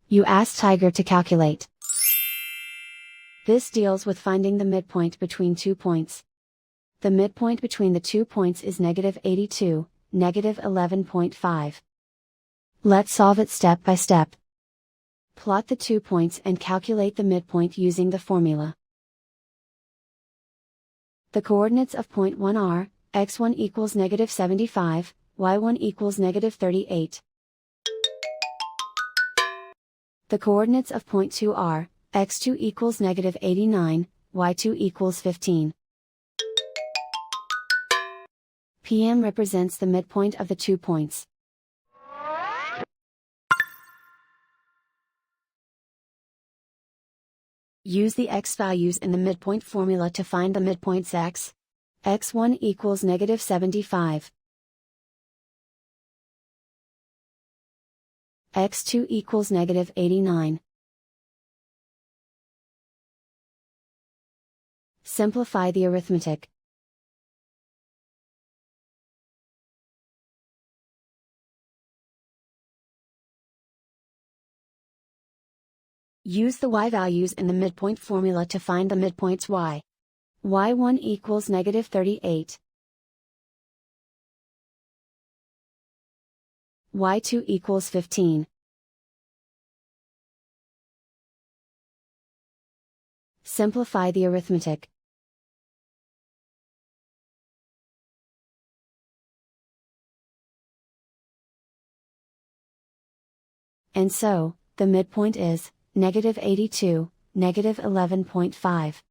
You ask Tiger to calculate. This deals with finding the midpoint between 2 points. The midpoint between the 2 points is -82, -11.5. Let's solve it step by step. Plot the 2 points and calculate the midpoint using the formula. The coordinates of point 1 are, x1 equals -75, y1 equals -38. The coordinates of point 2 are, x2 equals -89, y2 equals 15. PM represents the midpoint of the 2 points. Use the x values in the midpoint formula to find the midpoints x. x1 equals -75. x2 equals -89. Simplify the arithmetic. Use the y values in the midpoint formula to find the midpoints y. y1 equals -38. y2 equals 15. Simplify the arithmetic. And so, the midpoint is -82, -11.5.